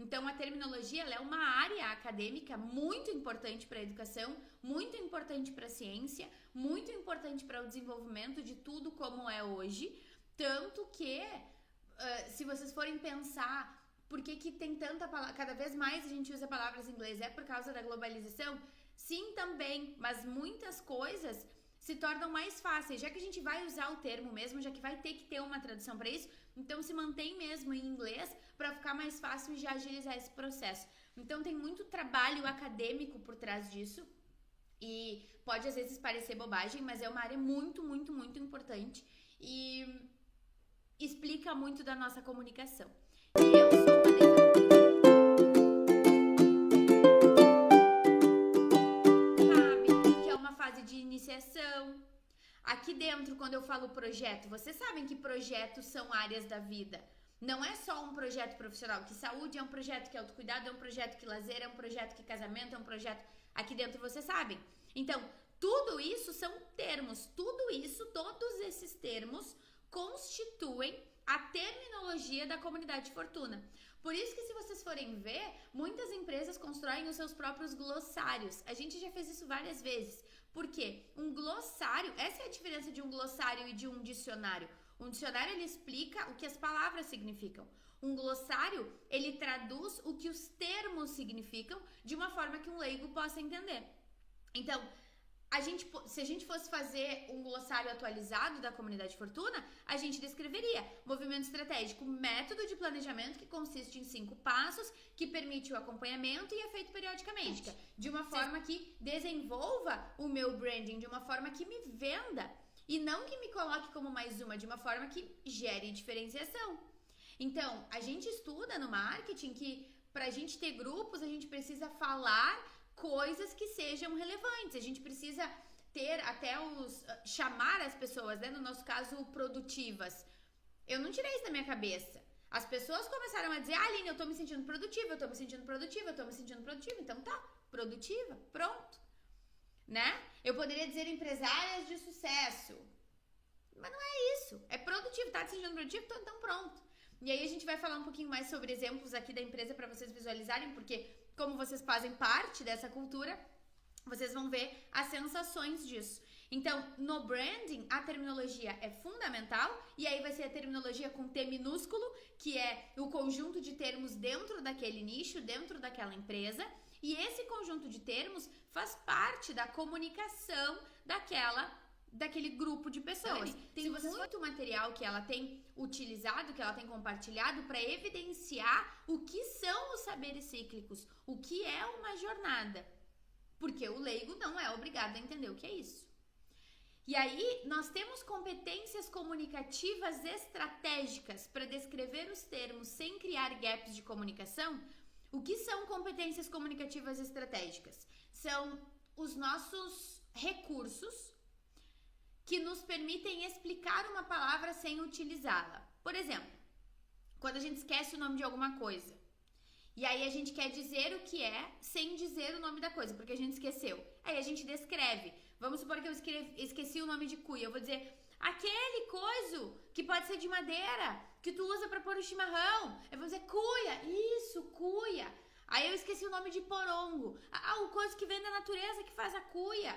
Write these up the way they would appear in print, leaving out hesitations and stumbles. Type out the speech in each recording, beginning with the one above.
Então, a terminologia ela é uma área acadêmica muito importante para a educação, muito importante para a ciência, muito importante para o desenvolvimento de tudo como é hoje. Tanto que, se vocês forem pensar por que tem tanta palavra, cada vez mais a gente usa palavras em inglês, é por causa da globalização? Sim, também, mas muitas coisas se tornam mais fáceis, já que a gente vai usar o termo mesmo, já que vai ter que ter uma tradução para isso, então se mantém mesmo em inglês para ficar mais fácil de agilizar esse processo. Então tem muito trabalho acadêmico por trás disso e pode às vezes parecer bobagem, mas é uma área muito, muito, muito importante e explica muito da nossa comunicação. E eu sou uma fase de iniciação. Aqui dentro, quando eu falo projeto, vocês sabem que projetos são áreas da vida. Não é só um projeto profissional, que saúde é um projeto que autocuidado, é um projeto que lazer, é um projeto que casamento, é um projeto... Aqui dentro vocês sabem. Então, tudo isso são termos. Tudo isso, todos esses termos constituem a terminologia da comunidade Fortuna. Por isso que se vocês forem ver, muitas empresas constroem os seus próprios glossários. A gente já fez isso várias vezes. Por quê? Um glossário, essa é a diferença de um glossário e de um dicionário. Um dicionário, ele explica o que as palavras significam. Um glossário, ele traduz o que os termos significam de uma forma que um leigo possa entender. Então, se a gente fosse fazer um glossário atualizado da comunidade Fortuna, a gente descreveria movimento estratégico, método de planejamento que consiste em 5 passos, que permite o acompanhamento e é feito periodicamente, de uma forma que desenvolva o meu branding, de uma forma que me venda e não que me coloque como mais uma, de uma forma que gere diferenciação. Então, a gente estuda no marketing que para a gente ter grupos, a gente precisa falar coisas que sejam relevantes, a gente precisa ter até chamar as pessoas, né? No nosso caso, produtivas. Eu não tirei isso da minha cabeça. As pessoas começaram a dizer, Aline, eu tô me sentindo produtiva, eu tô me sentindo produtiva, eu tô me sentindo produtiva. Então tá, produtiva, pronto. Né? Eu poderia dizer empresárias de sucesso, mas não é isso. É produtivo, tá te sentindo produtivo? Então pronto. E aí a gente vai falar um pouquinho mais sobre exemplos aqui da empresa para vocês visualizarem, porque como vocês fazem parte dessa cultura, vocês vão ver as sensações disso. Então, no branding, a terminologia é fundamental, e aí vai ser a terminologia com T minúsculo, que é o conjunto de termos dentro daquele nicho, dentro daquela empresa, e esse conjunto de termos faz parte da comunicação daquele grupo de pessoas. Tem muito material que ela tem utilizado, que ela tem compartilhado para evidenciar o que são os saberes cíclicos, o que é uma jornada, porque o leigo não é obrigado a entender o que é isso. E aí, nós temos competências comunicativas estratégicas para descrever os termos sem criar gaps de comunicação. O que são competências comunicativas estratégicas? São os nossos recursos que nos permitem explicar uma palavra sem utilizá-la. Por exemplo, quando a gente esquece o nome de alguma coisa, e aí a gente quer dizer o que é sem dizer o nome da coisa, porque a gente esqueceu. Aí a gente descreve. Vamos supor que eu esqueci o nome de cuia. Eu vou dizer, aquele coiso que pode ser de madeira, que tu usa para pôr o chimarrão. Eu vou dizer, cuia. Isso, cuia. Aí eu esqueci o nome de porongo. O coiso que vem da natureza que faz a cuia.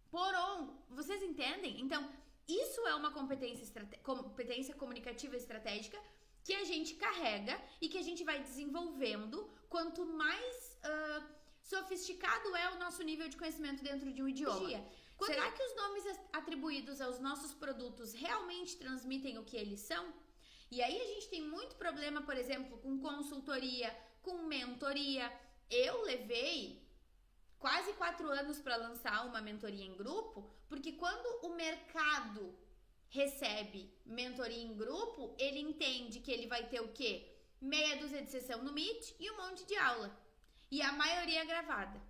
Porongo. Vocês entendem? Então, isso é uma competência comunicativa estratégica que a gente carrega e que a gente vai desenvolvendo quanto mais sofisticado é o nosso nível de conhecimento dentro de um idioma. Será que os nomes atribuídos aos nossos produtos realmente transmitem o que eles são? E aí a gente tem muito problema, por exemplo, com consultoria, com mentoria. Eu levei quase 4 anos para lançar uma mentoria em grupo, porque quando o mercado recebe mentoria em grupo, ele entende que ele vai ter o quê? Meia dúzia de sessão no Meet e um monte de aula. E a maioria gravada.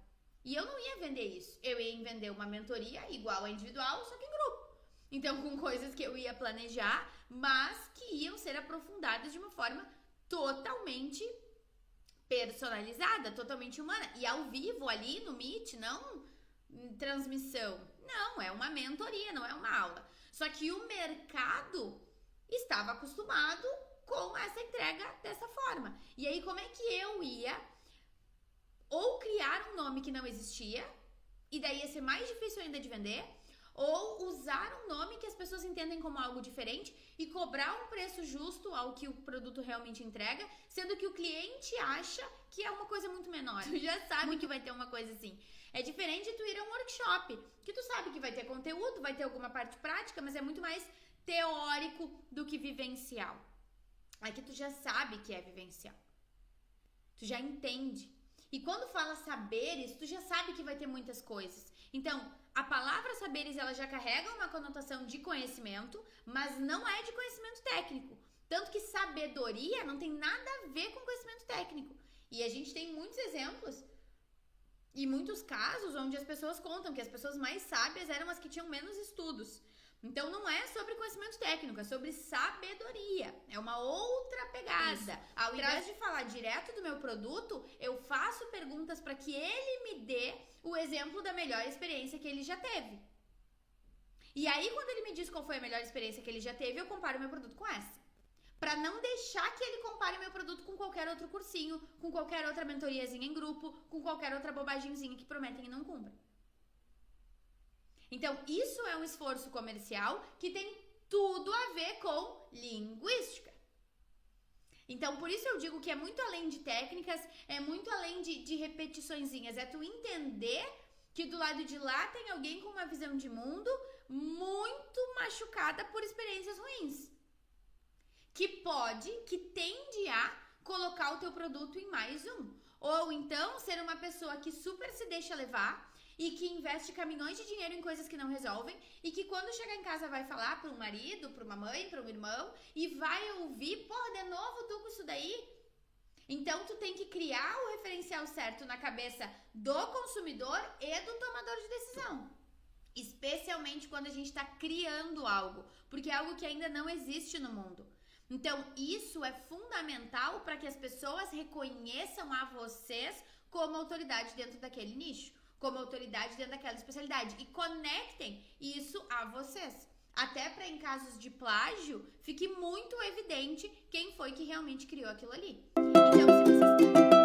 E eu não ia vender isso. Eu ia vender uma mentoria igual a individual, só que em grupo. Então, com coisas que eu ia planejar, mas que iam ser aprofundadas de uma forma totalmente personalizada, totalmente humana. E ao vivo ali no Meet, não transmissão. Não, é uma mentoria, não é uma aula. Só que o mercado estava acostumado com essa entrega dessa forma. E aí, como é que eu ou criar um nome que não existia, e daí ia ser mais difícil ainda de vender, ou usar um nome que as pessoas entendem como algo diferente e cobrar um preço justo ao que o produto realmente entrega, sendo que o cliente acha que é uma coisa muito menor. Tu já sabe que vai ter uma coisa assim. É diferente de tu ir a um workshop, que tu sabe que vai ter conteúdo, vai ter alguma parte prática, mas é muito mais teórico do que vivencial. Aqui tu já sabe que é vivencial. Tu já entende. E quando fala saberes, tu já sabe que vai ter muitas coisas. Então, a palavra saberes, ela já carrega uma conotação de conhecimento, mas não é de conhecimento técnico. Tanto que sabedoria não tem nada a ver com conhecimento técnico. E a gente tem muitos exemplos e muitos casos onde as pessoas contam que as pessoas mais sábias eram as que tinham menos estudos. Então não é sobre conhecimento técnico, é sobre sabedoria. É uma outra pegada. Isso. Ao invés de falar direto do meu produto, eu faço perguntas para que ele me dê o exemplo da melhor experiência que ele já teve. E aí, quando ele me diz qual foi a melhor experiência que ele já teve, eu comparo meu produto com essa. Para não deixar que ele compare meu produto com qualquer outro cursinho, com qualquer outra mentoriazinha em grupo, com qualquer outra bobagemzinha que prometem e não cumprem. Então, isso é um esforço comercial que tem tudo a ver com linguística. Então, por isso eu digo que é muito além de técnicas, é muito além de repetiçõezinhas. É tu entender que do lado de lá tem alguém com uma visão de mundo muito machucada por experiências ruins. Que tende a colocar o teu produto em mais um. Ou então, ser uma pessoa que super se deixa levar e que investe caminhões de dinheiro em coisas que não resolvem e que quando chegar em casa vai falar para um marido, para uma mãe, para um irmão e vai ouvir, de novo tu com isso daí? Então tu tem que criar o referencial certo na cabeça do consumidor e do tomador de decisão. Especialmente quando a gente está criando algo, porque é algo que ainda não existe no mundo. Então isso é fundamental para que as pessoas reconheçam a vocês como autoridade dentro daquele nicho, como autoridade dentro daquela especialidade e conectem isso a vocês. Até para em casos de plágio, fique muito evidente quem foi que realmente criou aquilo ali. Então, se vocês